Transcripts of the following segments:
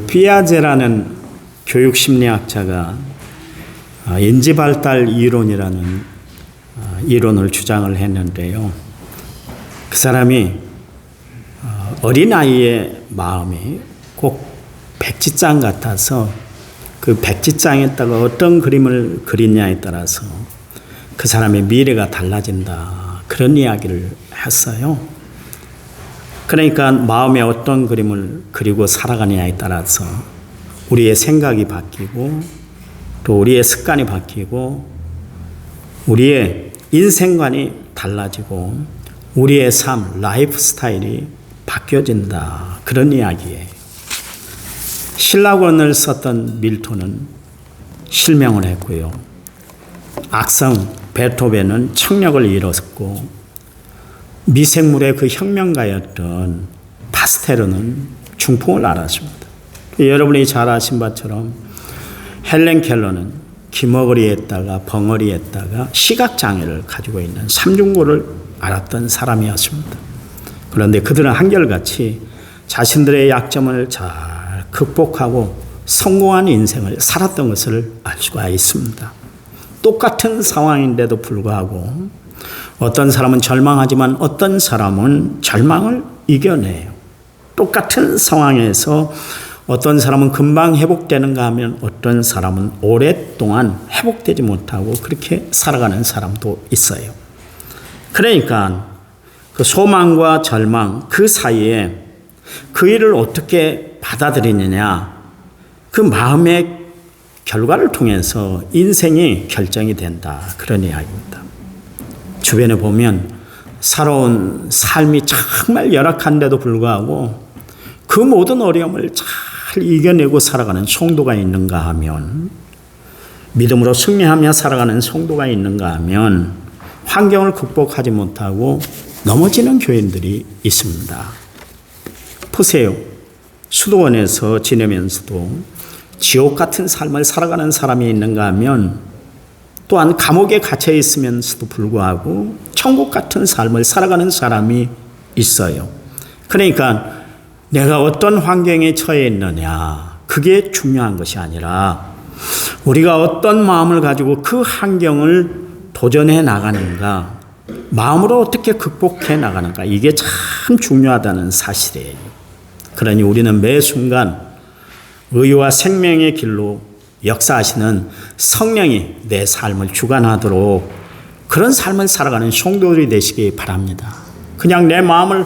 피아제라는 교육 심리학자가 인지발달 이론이라는 이론을 주장을 했는데요. 그 사람이 어린아이의 마음이 꼭 백지장 같아서 그 백지장에다가 어떤 그림을 그리냐에 따라서 그 사람의 미래가 달라진다. 그런 이야기를 했어요. 그러니까 마음에 어떤 그림을 그리고 살아가느냐에 따라서 우리의 생각이 바뀌고 또 우리의 습관이 바뀌고 우리의 인생관이 달라지고 우리의 삶, 라이프 스타일이 바뀌어진다. 그런 이야기예요. 신라권을 썼던 밀톤은 실명을 했고요. 악성 베토벤은 청력을 잃었고 미생물의 그 혁명가였던 파스테르는 중풍을 앓았습니다. 여러분이 잘 아신 바처럼 헬렌 켈러는 기머거리에다가 벙어리에다가 시각장애를 가지고 있는 삼중고를 앓았던 사람이었습니다. 그런데 그들은 한결같이 자신들의 약점을 잘 극복하고 성공한 인생을 살았던 것을 알 수가 있습니다. 똑같은 상황인데도 불구하고 어떤 사람은 절망하지만 어떤 사람은 절망을 이겨내요. 똑같은 상황에서 어떤 사람은 금방 회복되는가 하면 어떤 사람은 오랫동안 회복되지 못하고 그렇게 살아가는 사람도 있어요. 그러니까 그 소망과 절망 그 사이에 그 일을 어떻게 받아들이느냐 그 마음의 결과를 통해서 인생이 결정이 된다. 그런 이야기입니다. 주변에 보면 살아온 삶이 정말 열악한데도 불구하고 그 모든 어려움을 잘 이겨내고 살아가는 성도가 있는가 하면 믿음으로 승리하며 살아가는 성도가 있는가 하면 환경을 극복하지 못하고 넘어지는 교인들이 있습니다. 보세요. 수도원에서 지내면서도 지옥 같은 삶을 살아가는 사람이 있는가 하면 또한 감옥에 갇혀 있으면서도 불구하고 천국 같은 삶을 살아가는 사람이 있어요. 그러니까 내가 어떤 환경에 처해 있느냐 그게 중요한 것이 아니라 우리가 어떤 마음을 가지고 그 환경을 도전해 나가는가 마음으로 어떻게 극복해 나가는가 이게 참 중요하다는 사실이에요. 그러니 우리는 매 순간 의와 생명의 길로 역사하시는 성령이 내 삶을 주관하도록 그런 삶을 살아가는 성도들이 되시기 바랍니다. 그냥 내 마음을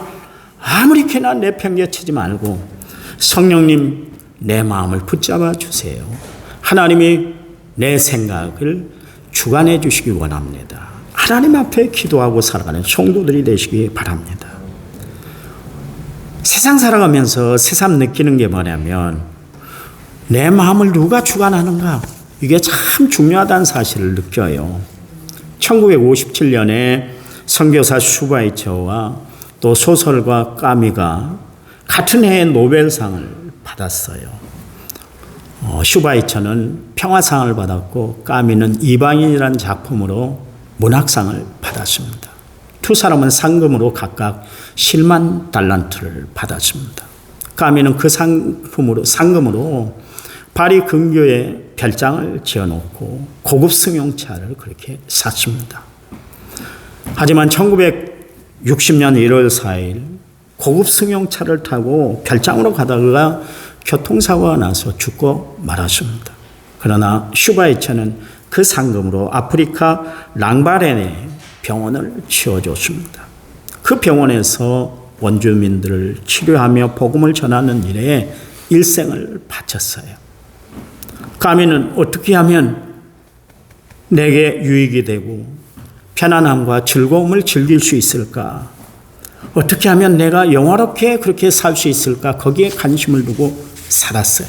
아무리게나 내팽개치지 말고 성령님 내 마음을 붙잡아 주세요. 하나님이 내 생각을 주관해 주시기 원합니다. 하나님 앞에 기도하고 살아가는 성도들이 되시기 바랍니다. 세상 살아가면서 새삼 느끼는 게 뭐냐면 내 마음을 누가 주관하는가 이게 참 중요하다는 사실을 느껴요. 1957년에 선교사 슈바이처와 또 소설가 까미가 같은 해에 노벨상을 받았어요. 슈바이처는 평화상을 받았고 까미는 이방인이라는 작품으로 문학상을 받았습니다. 두 사람은 상금으로 각각 10만 달란트를 받았습니다. 까미는 그 상금으로 파리 근교에 별장을 지어놓고 고급 승용차를 그렇게 샀습니다. 하지만 1960년 1월 4일 고급 승용차를 타고 별장으로 가다가 교통사고가 나서 죽고 말았습니다. 그러나 슈바이처는 그 상금으로 아프리카 랑바렌에 병원을 지어줬습니다. 그 병원에서 원주민들을 치료하며 복음을 전하는 일에 일생을 바쳤어요. 까미는 어떻게 하면 내게 유익이 되고 편안함과 즐거움을 즐길 수 있을까? 어떻게 하면 내가 영화롭게 그렇게 살 수 있을까? 거기에 관심을 두고 살았어요.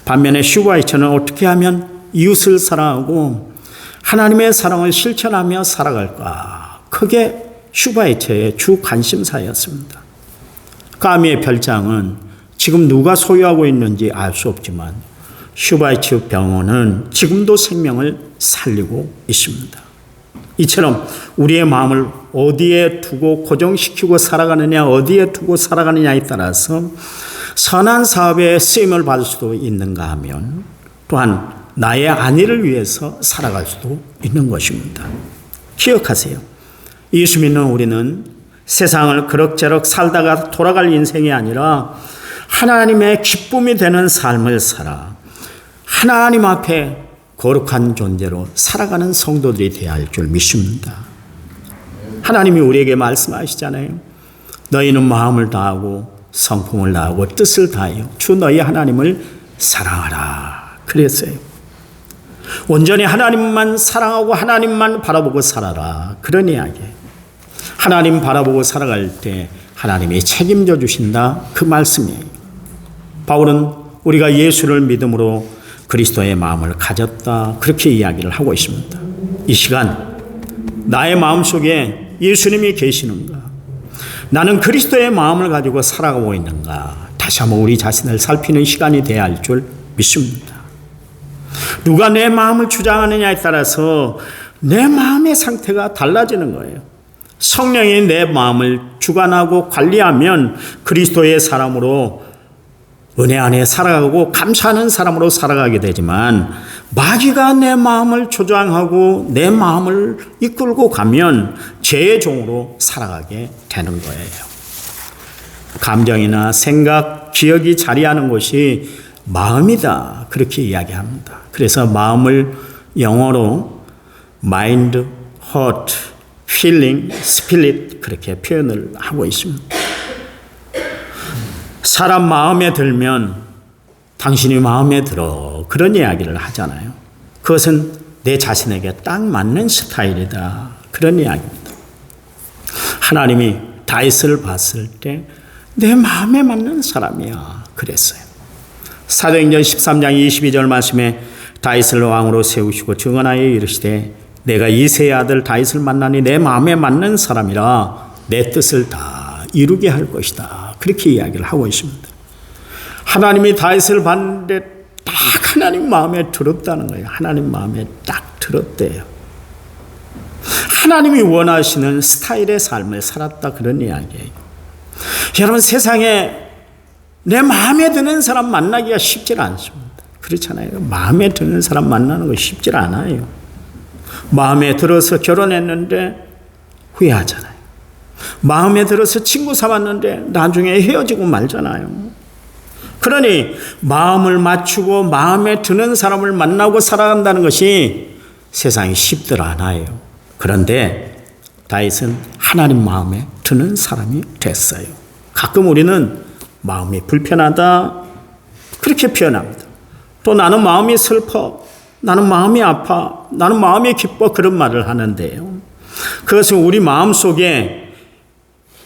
반면에 슈바이처는 어떻게 하면 이웃을 사랑하고 하나님의 사랑을 실천하며 살아갈까? 그게 슈바이처의 주 관심사였습니다. 까미의 별장은 지금 누가 소유하고 있는지 알 수 없지만 슈바이처 병원은 지금도 생명을 살리고 있습니다. 이처럼 우리의 마음을 어디에 두고 고정시키고 살아가느냐, 어디에 두고 살아가느냐에 따라서 선한 사업에 쓰임을 받을 수도 있는가 하면 또한 나의 안위를 위해서 살아갈 수도 있는 것입니다. 기억하세요. 예수 믿는 우리는 세상을 그럭저럭 살다가 돌아갈 인생이 아니라 하나님의 기쁨이 되는 삶을 살아 하나님 앞에 거룩한 존재로 살아가는 성도들이 되어야 할 줄 믿습니다. 하나님이 우리에게 말씀하시잖아요. 너희는 마음을 다하고 성품을 다하고 뜻을 다하여 주 너희 하나님을 사랑하라 그랬어요. 온전히 하나님만 사랑하고 하나님만 바라보고 살아라 그런 이야기. 하나님 바라보고 살아갈 때 하나님이 책임져 주신다 그 말씀이에요. 바울은 우리가 예수를 믿음으로 그리스도의 마음을 가졌다 그렇게 이야기를 하고 있습니다. 이 시간 나의 마음속에 예수님이 계시는가? 나는 그리스도의 마음을 가지고 살아가고 있는가? 다시 한번 우리 자신을 살피는 시간이 되어야 할 줄 믿습니다. 누가 내 마음을 주장하느냐에 따라서 내 마음의 상태가 달라지는 거예요. 성령이 내 마음을 주관하고 관리하면 그리스도의 사람으로 은혜 안에 살아가고 감사하는 사람으로 살아가게 되지만 마귀가 내 마음을 조장하고 내 마음을 이끌고 가면 죄의 종으로 살아가게 되는 거예요. 감정이나 생각, 기억이 자리하는 곳이 마음이다 그렇게 이야기합니다. 그래서 마음을 영어로 mind, heart, feeling, spirit 그렇게 표현을 하고 있습니다. 사람 마음에 들면 당신이 마음에 들어 그런 이야기를 하잖아요. 그것은 내 자신에게 딱 맞는 스타일이다 그런 이야기입니다. 하나님이 다윗을 봤을 때 내 마음에 맞는 사람이야 그랬어요. 사도행전 13장 22절 말씀에 다윗을 왕으로 세우시고 증언하여 이르시되 내가 이새의 아들 다윗을 만나니 내 마음에 맞는 사람이라 내 뜻을 다 이루게 할 것이다 그렇게 이야기를 하고 있습니다. 하나님이 다윗을 봤는데 딱 하나님 마음에 들었다는 거예요. 하나님 마음에 딱 들었대요. 하나님이 원하시는 스타일의 삶을 살았다 그런 이야기예요. 여러분 세상에 내 마음에 드는 사람 만나기가 쉽지 않습니다. 그렇잖아요. 마음에 드는 사람 만나는 거 쉽지 않아요. 마음에 들어서 결혼했는데 후회하잖아요. 마음에 들어서 친구 삼았는데 나중에 헤어지고 말잖아요. 그러니 마음을 맞추고 마음에 드는 사람을 만나고 살아간다는 것이 세상이 쉽들 않아요. 그런데 다윗은 하나님 마음에 드는 사람이 됐어요. 가끔 우리는 마음이 불편하다 그렇게 표현합니다. 또 나는 마음이 슬퍼, 나는 마음이 아파, 나는 마음이 기뻐 그런 말을 하는데요. 그것은 우리 마음속에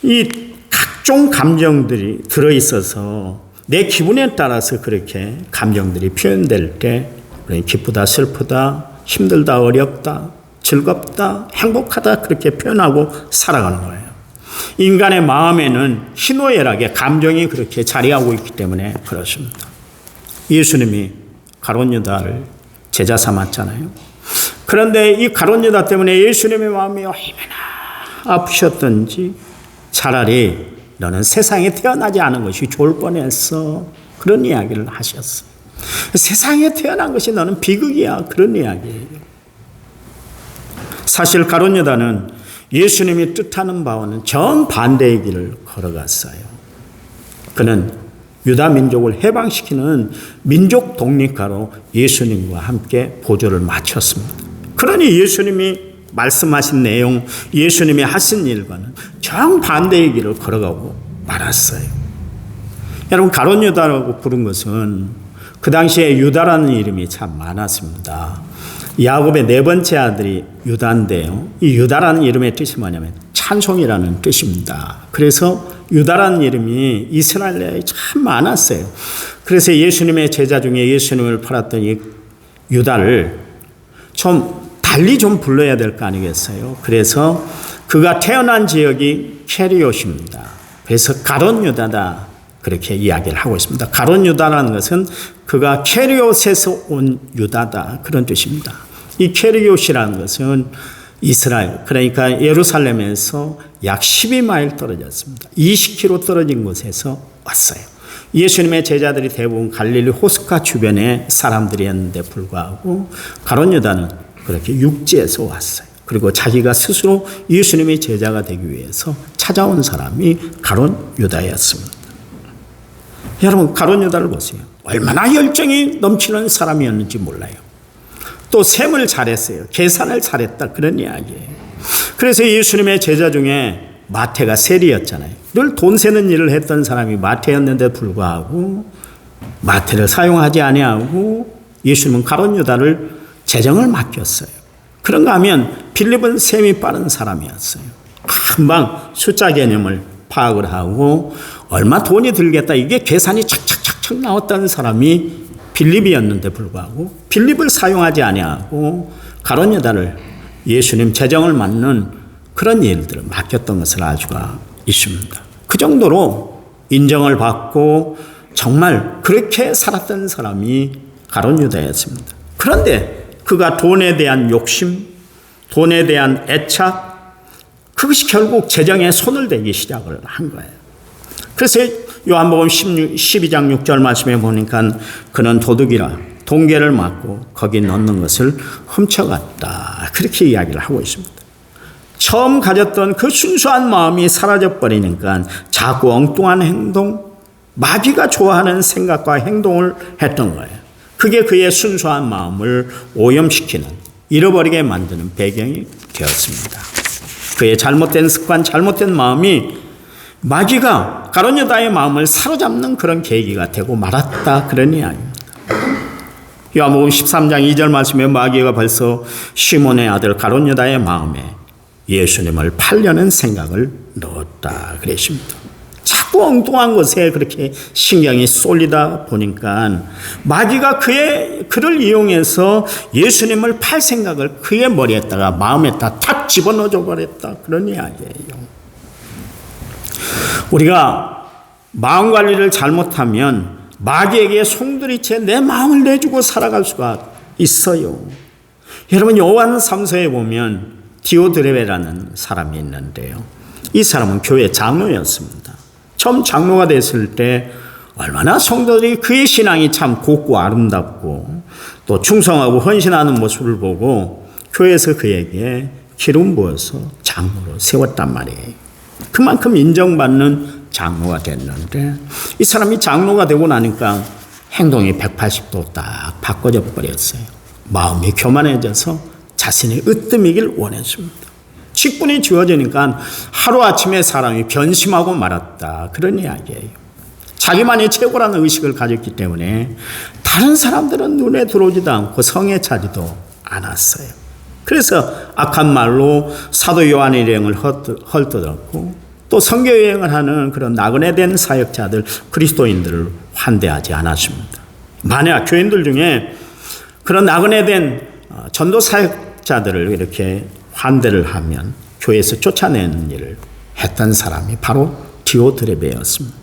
이 각종 감정들이 들어있어서 내 기분에 따라서 그렇게 감정들이 표현될 때 기쁘다, 슬프다, 힘들다, 어렵다, 즐겁다, 행복하다 그렇게 표현하고 살아가는 거예요. 인간의 마음에는 희노애락의 감정이 그렇게 자리하고 있기 때문에 그렇습니다. 예수님이 가룟 유다를 제자 삼았잖아요. 그런데 이 가룟 유다 때문에 예수님의 마음이 얼마나 아프셨던지 차라리 너는 세상에 태어나지 않은 것이 좋을 뻔했어 그런 이야기를 하셨어요. 세상에 태어난 것이 너는 비극이야 그런 이야기예요. 사실 가룟 유다는 예수님이 뜻하는 바와는 정반대의 길을 걸어갔어요. 그는 유다 민족을 해방시키는 민족 독립가로 예수님과 함께 보조를 마쳤습니다. 그러니 예수님이 말씀하신 내용, 예수님이 하신 일과는 정반대의 길을 걸어가고 말았어요. 여러분 가룟 유다라고 부른 것은 그 당시에 유다라는 이름이 참 많았습니다. 야곱의 네 번째 아들이 유다인데요. 이 유다라는 이름의 뜻이 뭐냐면 찬송이라는 뜻입니다. 그래서 유다라는 이름이 이스라엘에 참 많았어요. 그래서 예수님의 제자 중에 예수님을 팔았던 이 유다를 좀 달리 좀 불러야 될 거 아니겠어요? 그래서 그가 태어난 지역이 캐리옷입니다. 그래서 가룟 유다다 그렇게 이야기를 하고 있습니다. 가룟 유다라는 것은 그가 캐리옷에서 온 유다다 그런 뜻입니다. 이 캐리옷이라는 것은 이스라엘 그러니까 예루살렘에서 약 12마일 떨어졌습니다. 20km 떨어진 곳에서 왔어요. 예수님의 제자들이 대부분 갈릴리 호숫가 주변의 사람들이었는데 불구하고 가룟 유다는 그렇게 육지에서 왔어요. 그리고 자기가 스스로 예수님의 제자가 되기 위해서 찾아온 사람이 가룟 유다였습니다. 여러분, 가룟 유다를 보세요. 얼마나 열정이 넘치는 사람이었는지 몰라요. 또 셈을 잘했어요. 계산을 잘했다, 그런 이야기예요. 그래서 예수님의 제자 중에 마태가 세리였잖아요. 늘 돈 세는 일을 했던 사람이 마태였는데 불구하고 마태를 사용하지 아니하고 예수님은 가룟 유다를 재정을 맡겼어요. 그런가 하면 빌립은 셈이 빠른 사람이었어요. 금방 숫자 개념을 파악을 하고 얼마 돈이 들겠다, 이게 계산이 착착착착 나왔다는 사람이 빌립이었는데 불구하고 빌립을 사용하지 아니하고 가룟 유다를 예수님 재정을 맡는 그런 일들을 맡겼던 것을 알 수가 있습니다. 그 정도로 인정을 받고 정말 그렇게 살았던 사람이 가룟 유다였습니다. 그런데 그가 돈에 대한 욕심, 돈에 대한 애착, 그것이 결국 재정에 손을 대기 시작을 한 거예요. 그래서 요한복음 12장 6절 말씀에 보니까 그는 도둑이라 동계를 맞고 거기 넣는 것을 훔쳐갔다, 그렇게 이야기를 하고 있습니다. 처음 가졌던 그 순수한 마음이 사라져버리니까 자꾸 엉뚱한 행동, 마귀가 좋아하는 생각과 행동을 했던 거예요. 그게 그의 순수한 마음을 오염시키는, 잃어버리게 만드는 배경이 되었습니다. 그의 잘못된 습관, 잘못된 마음이 마귀가 가룟 유다의 마음을 사로잡는 그런 계기가 되고 말았다, 그런 이야기입니다. 요한복음 13장 2절 말씀에 마귀가 벌써 시몬의 아들 가룟 유다의 마음에 예수님을 팔려는 생각을 넣었다, 그랬습니다. 자꾸 엉뚱한 것에 그렇게 신경이 쏠리다 보니까 마귀가 그를 이용해서 예수님을 팔 생각을 그의 머리에다가 마음에다 탁 집어넣어 버렸다, 그런 이야기예요. 우리가 마음 관리를 잘못하면 마귀에게 송두리째 내 마음을 내주고 살아갈 수가 있어요. 여러분, 요한 3서에 보면 디오드레베라는 사람이 있는데요. 이 사람은 교회 장로였습니다. 처음 장로가 됐을 때 얼마나 성도들이 그의 신앙이 참 곱고 아름답고 또 충성하고 헌신하는 모습을 보고 교회에서 그에게 기름 부어서 장로로 세웠단 말이에요. 그만큼 인정받는 장로가 됐는데 이 사람이 장로가 되고 나니까 행동이 180도 딱 바꿔져 버렸어요. 마음이 교만해져서 자신이 으뜸이길 원했습니다. 직분이 지어지니까 하루아침에 사람이 변심하고 말았다, 그런 이야기예요. 자기만이 최고라는 의식을 가졌기 때문에 다른 사람들은 눈에 들어오지도 않고 성에 차지도 않았어요. 그래서 악한 말로 사도 요한의 일행을 헐뜯었고 또 선교 여행을 하는 그런 나그네 된 사역자들, 그리스도인들을 환대하지 않았습니다. 만약 교인들 중에 그런 나그네 된 전도 사역자들을 이렇게 환대를 하면 교회에서 쫓아내는 일을 했던 사람이 바로 디오드레베였습니다.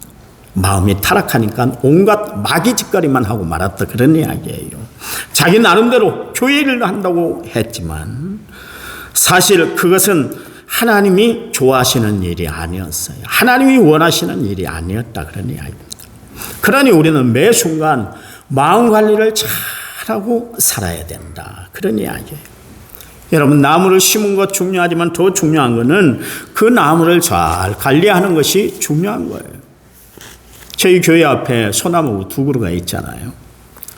마음이 타락하니까 온갖 마귀 짓거리만 하고 말았다, 그런 이야기예요. 자기 나름대로 교회 일을 한다고 했지만 사실 그것은 하나님이 좋아하시는 일이 아니었어요. 하나님이 원하시는 일이 아니었다, 그런 이야기입니다. 그러니 우리는 매 순간 마음 관리를 잘하고 살아야 된다, 그런 이야기예요. 여러분, 나무를 심은 것 중요하지만 더 중요한 것은 그 나무를 잘 관리하는 것이 중요한 거예요. 저희 교회 앞에 소나무 2그루가 있잖아요.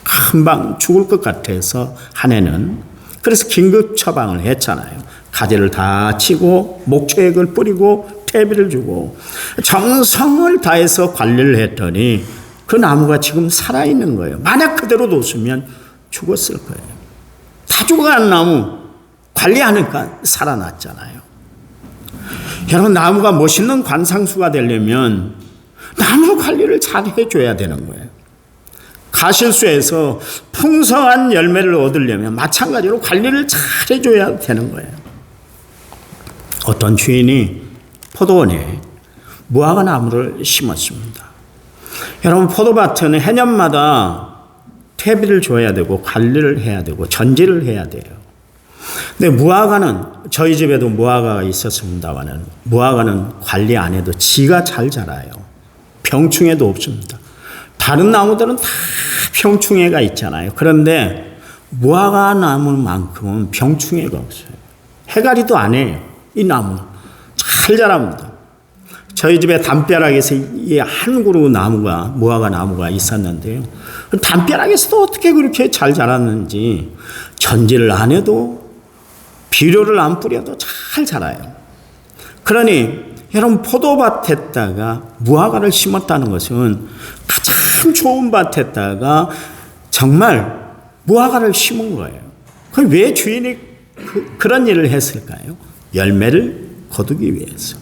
금방 죽을 것 같아서 한 해는 그래서 긴급 처방을 했잖아요. 가지를 다 치고 목초액을 뿌리고 퇴비를 주고 정성을 다해서 관리를 했더니 그 나무가 지금 살아있는 거예요. 만약 그대로 뒀으면 죽었을 거예요. 다 죽어가는 나무 관리하니까 살아났잖아요. 여러분, 나무가 멋있는 관상수가 되려면 나무 관리를 잘 해줘야 되는 거예요. 가실수에서 풍성한 열매를 얻으려면 마찬가지로 관리를 잘 해줘야 되는 거예요. 어떤 주인이 포도원에 무화과 나무를 심었습니다. 여러분, 포도밭은 해년마다 퇴비를 줘야 되고 관리를 해야 되고 전지를 해야 돼요. 근데 무화과는, 저희 집에도 무화과가 있었습니다만은 무화과는 관리 안 해도 지가 잘 자라요. 병충해도 없습니다. 다른 나무들은 다 병충해가 있잖아요. 그런데 무화과 나무만큼은 병충해가 없어요. 해가리도 안 해요. 이 나무는 잘 자랍니다. 저희 집에 담벼락에서 이 한 그루 나무가, 무화과 나무가 있었는데요. 담벼락에서도 어떻게 그렇게 잘 자랐는지 전지를 안 해도 비료를 안 뿌려도 잘 자라요. 그러니 여러분, 포도밭에다가 무화과를 심었다는 것은 가장 좋은 밭에다가 정말 무화과를 심은 거예요. 그럼 왜 주인이 그런 일을 했을까요? 열매를 거두기 위해서.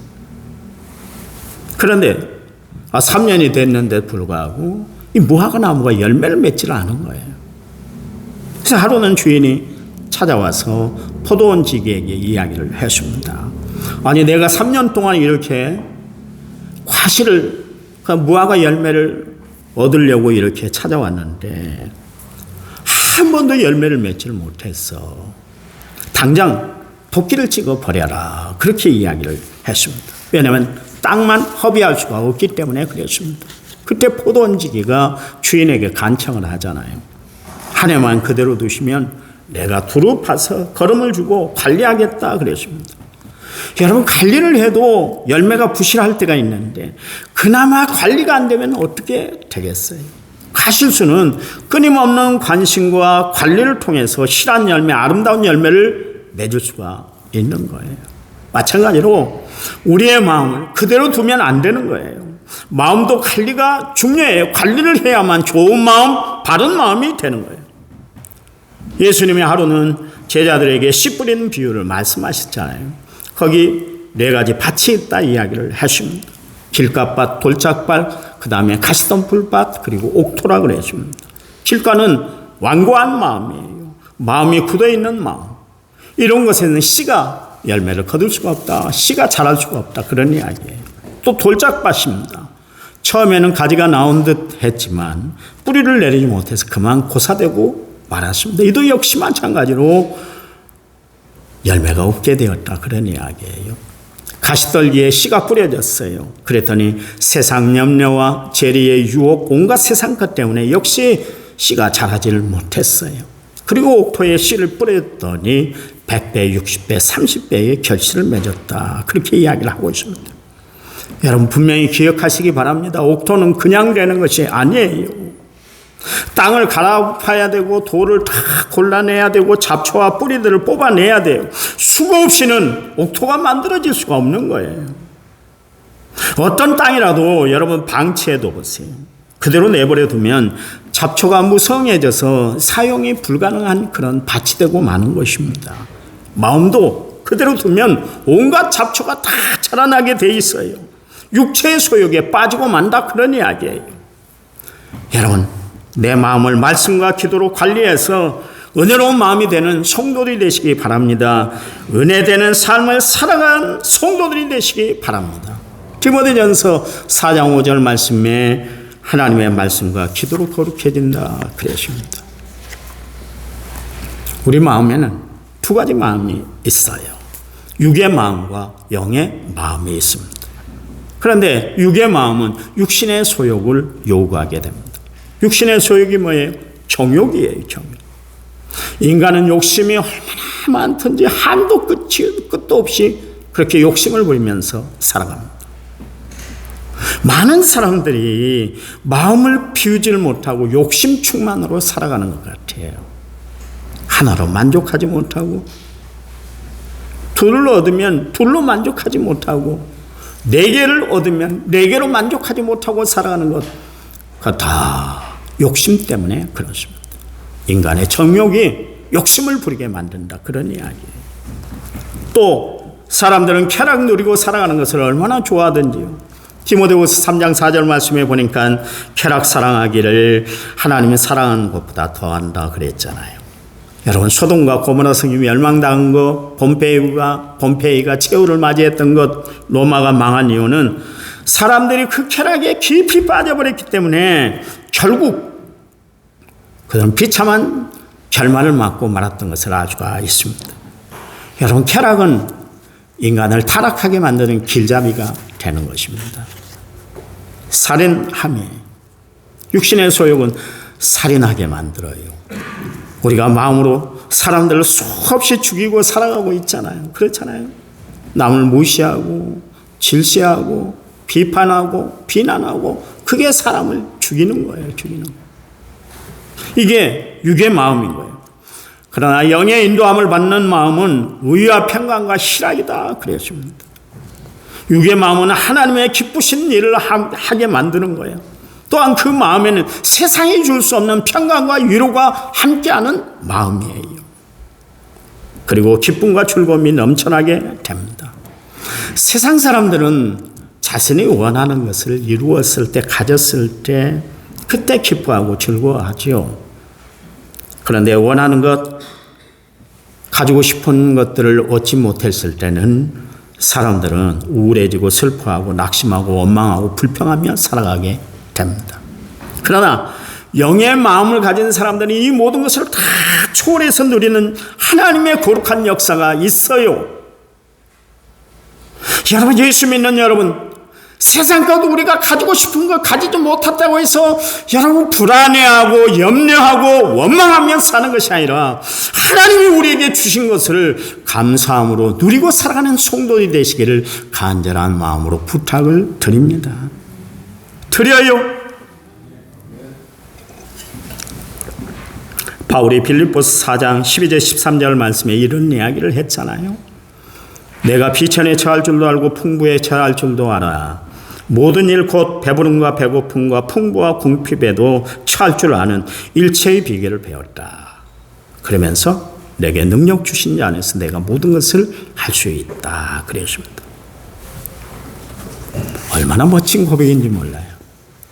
그런데 3년이 됐는데 불구하고 이 무화과 나무가 열매를 맺지를 않은 거예요. 그래서 하루는 주인이 찾아와서 포도원 지기에게 이야기를 했습니다. 아니, 내가 3년 동안 이렇게 과실을, 그 무화과 열매를 얻으려고 이렇게 찾아왔는데 한 번도 열매를 맺지를 못했어. 당장 도끼를 찍어 버려라. 그렇게 이야기를 했습니다. 왜냐하면 땅만 허비할 수가 없기 때문에 그랬습니다. 그때 포도원지기가 주인에게 간청을 하잖아요. 한 해만 그대로 두시면 내가 두루 파서 거름을 주고 관리하겠다 그랬습니다. 여러분, 관리를 해도 열매가 부실할 때가 있는데 그나마 관리가 안 되면 어떻게 되겠어요? 과실수는 끊임없는 관심과 관리를 통해서 실한 열매, 아름다운 열매를 맺을 수가 있는 거예요. 마찬가지로 우리의 마음을 그대로 두면 안 되는 거예요. 마음도 관리가 중요해요. 관리를 해야만 좋은 마음, 바른 마음이 되는 거예요. 예수님이 하루는 제자들에게 씨 뿌리는 비유를 말씀하셨잖아요. 거기 4가지 밭이 있다 이야기를 하십니다. 길가밭, 돌짝밭, 그 다음에 가시덤불밭, 그리고 옥토라 그랬습니다. 길가는 완고한 마음이에요. 마음이 굳어있는 마음. 이런 것에는 씨가 열매를 거둘 수가 없다. 씨가 자랄 수가 없다. 그런 이야기예요. 또 돌짝밭입니다. 처음에는 가지가 나온 듯 했지만 뿌리를 내리지 못해서 그만 고사되고 말았습니다. 이도 역시 마찬가지로 열매가 없게 되었다. 그런 이야기예요. 가시떨기에 씨가 뿌려졌어요. 그랬더니 세상 염려와 재리의 유혹, 온갖 세상 것 때문에 역시 씨가 자라지를 못했어요. 그리고 옥토에 씨를 뿌렸더니 100배, 60배, 30배의 결실을 맺었다. 그렇게 이야기를 하고 있습니다. 여러분, 분명히 기억하시기 바랍니다. 옥토는 그냥 되는 것이 아니에요. 땅을 갈아파야 되고 돌을 다 골라내야 되고 잡초와 뿌리들을 뽑아내야 돼요. 수고 없이는 옥토가 만들어질 수가 없는 거예요. 어떤 땅이라도 여러분 방치해둬 보세요. 그대로 내버려 두면 잡초가 무성해져서 사용이 불가능한 그런 밭이 되고 마는 것입니다. 마음도 그대로 두면 온갖 잡초가 다 자라나게 돼 있어요. 육체의 소욕에 빠지고 만다, 그런 이야기예요. 여러분, 내 마음을 말씀과 기도로 관리해서 은혜로운 마음이 되는 성도들이 되시기 바랍니다. 은혜되는 삶을 살아가는 성도들이 되시기 바랍니다. 디모데전서 4장 5절 말씀에 하나님의 말씀과 기도로 거룩해진다 그랬습니다. 우리 마음에는 2가지 마음이 있어요. 육의 마음과 영의 마음이 있습니다. 그런데 육의 마음은 육신의 소욕을 요구하게 됩니다. 육신의 소욕이 뭐예요? 정욕이에요, 정욕. 인간은 욕심이 얼마나 많든지 한도 끝도 없이 그렇게 욕심을 부리면서 살아갑니다. 많은 사람들이 마음을 비우지를 못하고 욕심 충만으로 살아가는 것 같아요. 하나로 만족하지 못하고, 둘을 얻으면 둘로 만족하지 못하고, 4개를 얻으면 4개로 만족하지 못하고 살아가는 것, 다 욕심 때문에 그렇습니다. 인간의 정욕이 욕심을 부리게 만든다, 그런 이야기예요. 또 사람들은 쾌락 누리고 살아가는 것을 얼마나 좋아하든지요. 디모데후서 3장 4절 말씀에 보니까 쾌락 사랑하기를 하나님이 사랑하는 것보다 더한다 그랬잖아요. 여러분, 소돔과 고모라 성이 멸망당한 것, 폼페이가 최후를 맞이했던 것, 로마가 망한 이유는 사람들이 그 쾌락에 깊이 빠져버렸기 때문에 결국 그런 비참한 결말을 맞고 말았던 것을 알 수가 있습니다. 여러분, 쾌락은 인간을 타락하게 만드는 길잡이가 되는 것입니다. 살인함에 육신의 소욕은 살인하게 만들어요. 우리가 마음으로 사람들을 수없이 죽이고 살아가고 있잖아요. 그렇잖아요. 남을 무시하고 질시하고 비판하고 비난하고 그게 사람을 죽이는 거예요. 죽이는 거예요. 이게 육의 마음인 거예요. 그러나 영의 인도함을 받는 마음은 의와 평강과 희락이다 그랬습니다. 육의 마음은 하나님의 기쁘신 일을 하게 만드는 거예요. 또한 그 마음에는 세상이 줄 수 없는 평강과 위로가 함께하는 마음이에요. 그리고 기쁨과 즐거움이 넘쳐나게 됩니다. 세상 사람들은 자신이 원하는 것을 이루었을 때, 가졌을 때 그때 기뻐하고 즐거워하죠. 그런데 원하는 것, 가지고 싶은 것들을 얻지 못했을 때는 사람들은 우울해지고 슬퍼하고 낙심하고 원망하고 불평하며 살아가게 됩니다. 그러나 영의 마음을 가진 사람들은 이 모든 것을 다 초월해서 누리는 하나님의 거룩한 역사가 있어요. 여러분, 예수 믿는 여러분, 세상 것도 우리가 가지고 싶은 거 가지지 못했다고 해서 여러분 불안해하고 염려하고 원망하며 사는 것이 아니라 하나님이 우리에게 주신 것을 감사함으로 누리고 살아가는 성도들이 되시기를 간절한 마음으로 부탁을 드립니다. 드려요. 바울이 빌립보서 4장 12절 13절 말씀에 이런 이야기를 했잖아요. 내가 비천에 처할 줄도 알고 풍부에 처할 줄도 알아. 모든 일 곧 배부름과 배고픔과 풍부와 궁핍에도 처할 줄 아는 일체의 비결을 배웠다. 그러면서 내게 능력 주신 자 안에서 내가 모든 것을 할 수 있다. 그랬습니다. 얼마나 멋진 고백인지 몰라요.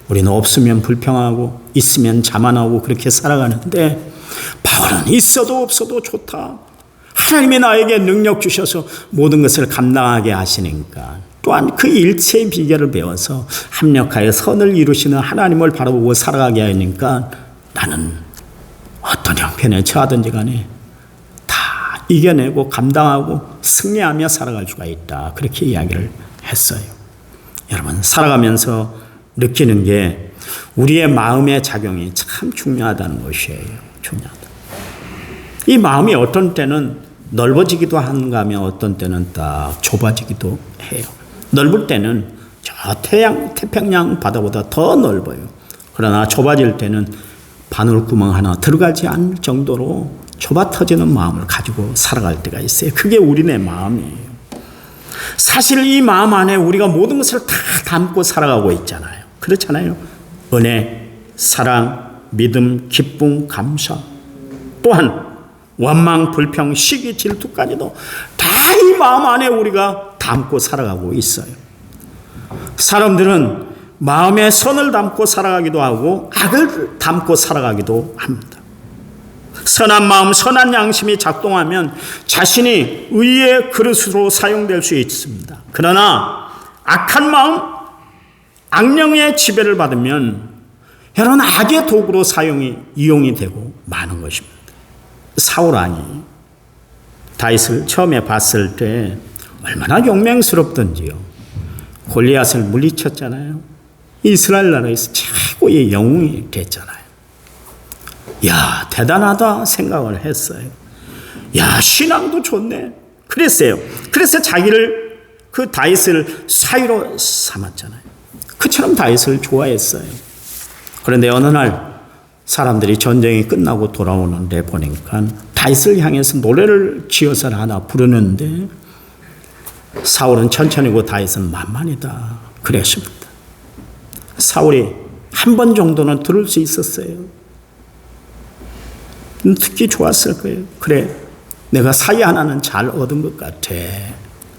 우리는 없으면 불평하고 있으면 자만하고 그렇게 살아가는데 바울은 있어도 없어도 좋다. 하나님이 나에게 능력 주셔서 모든 것을 감당하게 하시니까 또한 그 일체의 비결을 배워서 합력하여 선을 이루시는 하나님을 바라보고 살아가게 하니까 나는 어떤 형편에 처하든지 간에 다 이겨내고 감당하고 승리하며 살아갈 수가 있다. 그렇게 이야기를 했어요. 여러분, 살아가면서 느끼는 게 우리의 마음의 작용이 참 중요하다는 것이에요. 중요하다. 이 마음이 어떤 때는 넓어지기도 한가 하면 어떤 때는 딱 좁아지기도 해요. 넓을 때는 저 태평양 바다보다 더 넓어요. 그러나 좁아질 때는 바늘구멍 하나 들어가지 않을 정도로 좁아 터지는 마음을 가지고 살아갈 때가 있어요. 그게 우리네 마음이에요. 사실 이 마음 안에 우리가 모든 것을 다 담고 살아가고 있잖아요. 그렇잖아요. 은혜, 사랑, 믿음, 기쁨, 감사, 또한 원망, 불평, 시기, 질투까지도 다 이 마음 안에 우리가 담고 살아가고 있어요. 사람들은 마음에 선을 담고 살아가기도 하고 악을 담고 살아가기도 합니다. 선한 마음, 선한 양심이 작동하면 자신이 의의 그릇으로 사용될 수 있습니다. 그러나 악한 마음, 악령의 지배를 받으면 여러분 악의 도구로 이용이 되고 마는 것입니다. 사울왕이 다윗을 처음에 봤을 때 얼마나 용맹스럽던지요. 골리앗을 물리쳤잖아요. 이스라엘 나라에서 최고의 영웅이 됐잖아요. 야, 대단하다 생각을 했어요. 야, 신앙도 좋네. 그랬어요. 그래서 자기를 그 다윗을 사위로 삼았잖아요. 그처럼 다윗을 좋아했어요. 그런데 어느 날 사람들이 전쟁이 끝나고 돌아오는데 보니까 다윗을 향해서 노래를 지어서 하나 부르는데 사울은 천천히고 다윗은 만만이다 그랬습니다. 사울이 한 번 정도는 들을 수 있었어요. 듣기 좋았을 거예요. 그래, 내가 사위 하나는 잘 얻은 것 같아.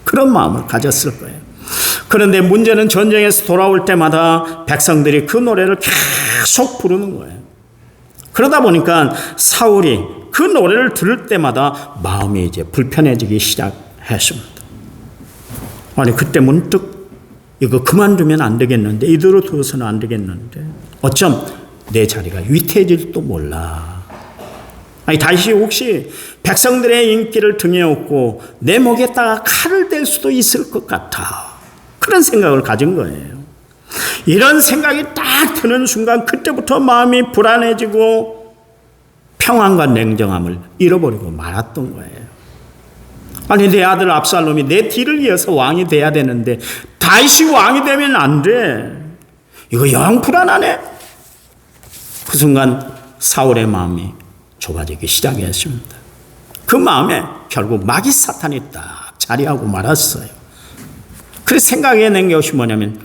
그런 마음을 가졌을 거예요. 그런데 문제는 전쟁에서 돌아올 때마다 백성들이 그 노래를 계속 부르는 거예요. 그러다 보니까 사울이 그 노래를 들을 때마다 마음이 이제 불편해지기 시작했습니다. 아니, 그때 문득 이거 그만두면 안 되겠는데, 이대로 두어서는 안 되겠는데, 어쩜 내 자리가 위태해질지도 몰라. 아니, 다시 혹시 백성들의 인기를 등에 업고 내 목에다가 칼을 댈 수도 있을 것 같아. 그런 생각을 가진 거예요. 이런 생각이 딱 드는 순간 그때부터 마음이 불안해지고 평안과 냉정함을 잃어버리고 말았던 거예요. 아니, 내 아들 압살롬이 내 뒤를 이어서 왕이 돼야 되는데 다윗이 왕이 되면 안 돼. 이거 영 불안하네. 그 순간 사울의 마음이 좁아지기 시작했습니다. 그 마음에 결국 마귀 사탄이 딱 자리하고 말았어요. 그래서 생각해낸 것이 뭐냐면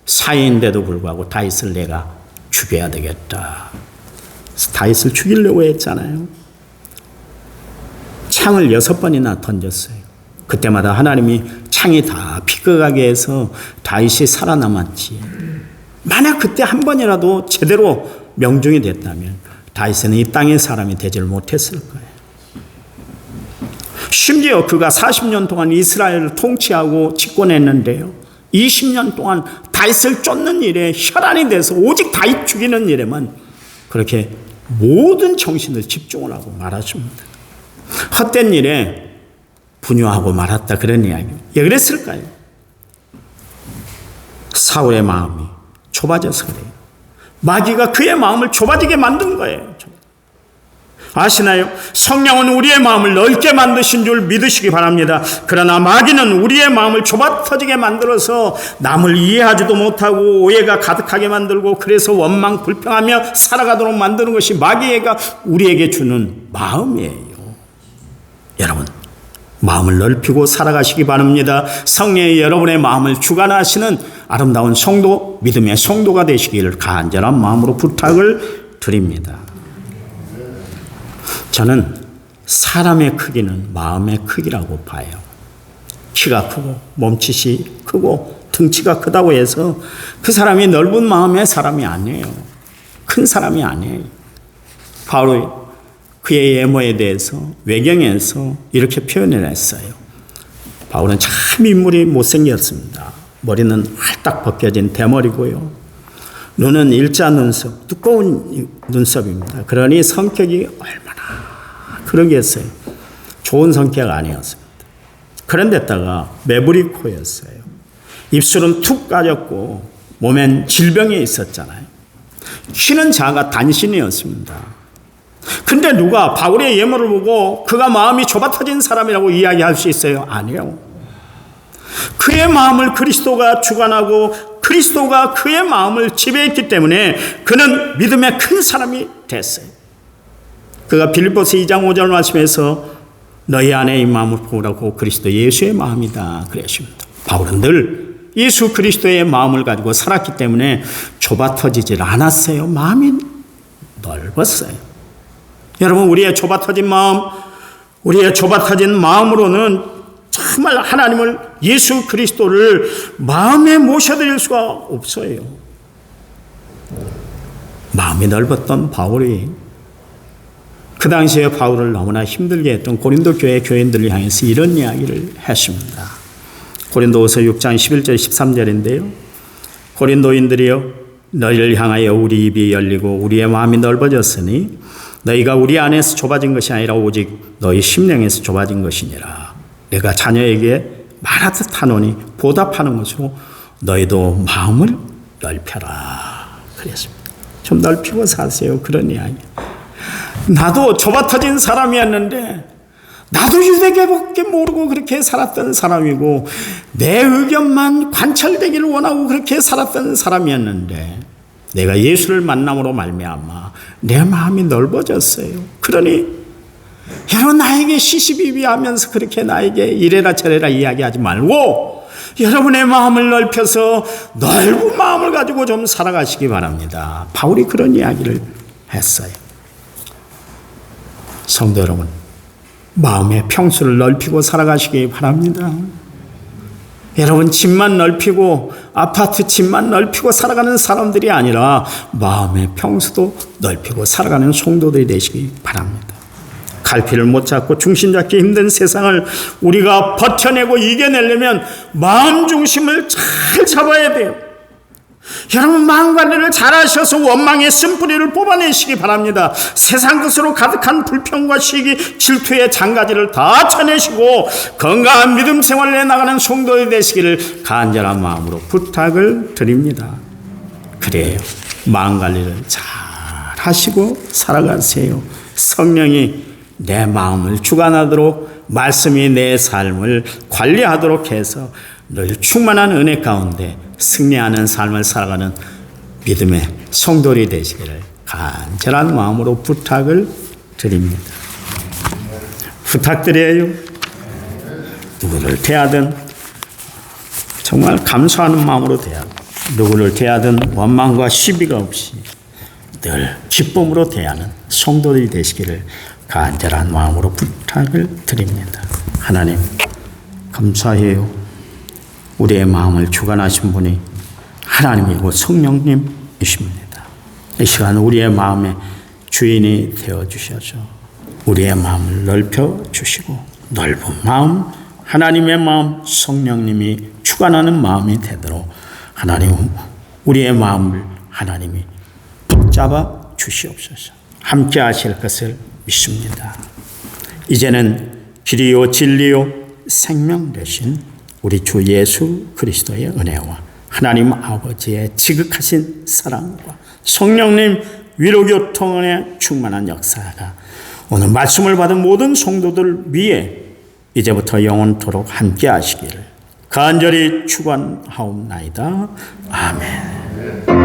사이인데도 불구하고 다윗을 내가 죽여야 되겠다. 다윗을 죽이려고 했잖아요. 창을 6번이나 던졌어요. 그때마다 하나님이 창이 다 비껴가게 해서 다윗이 살아남았지. 만약 그때 한 번이라도 제대로 명중이 됐다면 다윗은 이 땅의 사람이 되질 못했을 거예요. 심지어 그가 40년 동안 이스라엘을 통치하고 집권했는데요. 20년 동안 다윗을 쫓는 일에 혈안이 돼서 오직 다윗 죽이는 일에만 그렇게 모든 정신을 집중을 하고 말았습니다. 헛된 일에 분유하고 말았다, 그런 이야기예요. 왜 그랬을까요? 사울의 마음이 좁아져서 그래요. 마귀가 그의 마음을 좁아지게 만든 거예요. 아시나요? 성령은 우리의 마음을 넓게 만드신 줄 믿으시기 바랍니다. 그러나 마귀는 우리의 마음을 좁아 터지게 만들어서 남을 이해하지도 못하고 오해가 가득하게 만들고 그래서 원망 불평하며 살아가도록 만드는 것이 마귀가 우리에게 주는 마음이에요. 여러분, 마음을 넓히고 살아가시기 바랍니다. 성령이 여러분의 마음을 주관하시는 아름다운 성도, 믿음의 성도가 되시기를 간절한 마음으로 부탁을 드립니다. 저는 사람의 크기는 마음의 크기라고 봐요. 키가 크고 몸짓이 크고 등치가 크다고 해서 그 사람이 넓은 마음의 사람이 아니에요. 큰 사람이 아니에요. 바울이 그의 외모에 대해서 외경에서 이렇게 표현을 했어요. 바울은 참 인물이 못생겼습니다. 머리는 활딱 벗겨진 대머리고요. 눈은 일자 눈썹, 두꺼운 눈썹입니다. 그러니 성격이 얼마나 그러겠어요. 좋은 성격 아니었습니다. 그런데다가 매부리 코였어요. 입술은 툭 까졌고 몸엔 질병이 있었잖아요. 키는 작아 단신이었습니다. 근데 누가 바울의 외모를 보고 그가 마음이 좁아 터진 사람이라고 이야기할 수 있어요? 아니요. 그의 마음을 그리스도가 주관하고 그리스도가 그의 마음을 지배했기 때문에 그는 믿음의 큰 사람이 됐어요. 그가 빌립보서 2장 5절 말씀에서 너희 안에 이 마음을 보라고 그리스도 예수의 마음이다 그랬습니다. 바울은 늘 예수 그리스도의 마음을 가지고 살았기 때문에 좁아 터지질 않았어요. 마음이 넓었어요. 여러분, 우리의 좁아 터진 마음으로는 정말 하나님을, 예수 그리스도를 마음에 모셔드릴 수가 없어요. 마음이 넓었던 바울이 그 당시에 바울을 너무나 힘들게 했던 고린도 교회 교인들을 향해서 이런 이야기를 했습니다. 고린도후서 6장 11절 13절인데요. 고린도인들이여, 너희를 향하여 우리 입이 열리고 우리의 마음이 넓어졌으니 너희가 우리 안에서 좁아진 것이 아니라 오직 너희 심령에서 좁아진 것이니라. 내가 자녀에게 말하듯 하노니 보답하는 것으로 너희도 마음을 넓혀라 그랬습니다. 좀 넓히고 사세요. 그런 이야기. 나도 좁아 터진 사람이었는데 나도 유대계밖에 모르고 그렇게 살았던 사람이고 내 의견만 관철되기를 원하고 그렇게 살았던 사람이었는데 내가 예수를 만남으로 말미암아 내 마음이 넓어졌어요. 그러니 여러분, 나에게 시시비비하면서 그렇게 나에게 이래라 저래라 이야기하지 말고 여러분의 마음을 넓혀서 넓은 마음을 가지고 좀 살아가시기 바랍니다. 바울이 그런 이야기를 했어요. 성도 여러분, 마음의 평수를 넓히고 살아가시기 바랍니다. 여러분, 집만 넓히고 아파트 집만 넓히고 살아가는 사람들이 아니라 마음의 평수도 넓히고 살아가는 성도들이 되시기 바랍니다. 갈피를 못 잡고 중심 잡기 힘든 세상을 우리가 버텨내고 이겨내려면 마음 중심을 잘 잡아야 돼요. 여러분, 마음 관리를 잘 하셔서 원망의 쓴뿌리를 뽑아내시기 바랍니다. 세상 것으로 가득한 불평과 시기, 질투의 장가지를 다 쳐내시고 건강한 믿음 생활을 해나가는 성도들이 되시기를 간절한 마음으로 부탁을 드립니다. 그래요. 마음 관리를 잘 하시고 살아가세요. 성령이 내 마음을 주관하도록 말씀이 내 삶을 관리하도록 해서 늘 충만한 은혜 가운데 승리하는 삶을 살아가는 믿음의 성도들이 되시기를 간절한 마음으로 부탁을 드립니다. 부탁드려요. 누구를 대하든 정말 감사하는 마음으로 대하고 누구를 대하든 원망과 시비가 없이 늘 기쁨으로 대하는 성도들이 되시기를 간절한 마음으로 부탁을 드립니다. 하나님 감사해요. 우리의 마음을 주관하신 분이 하나님이고 성령님이십니다. 이 시간 우리의 마음의 주인이 되어주셔서 우리의 마음을 넓혀 주시고 넓은 마음, 하나님의 마음, 성령님이 주관하는 마음이 되도록 하나님 우리의 마음을 하나님이 붙잡아 주시옵소서. 함께 하실 것을 믿습니다. 이제는 길이요 진리요 생명 되신 우리 주 예수 그리스도의 은혜와 하나님 아버지의 지극하신 사랑과 성령님 위로교통의 충만한 역사가 오늘 말씀을 받은 모든 성도들 위에 이제부터 영원토록 함께 하시기를 간절히 축원하옵나이다. 아멘.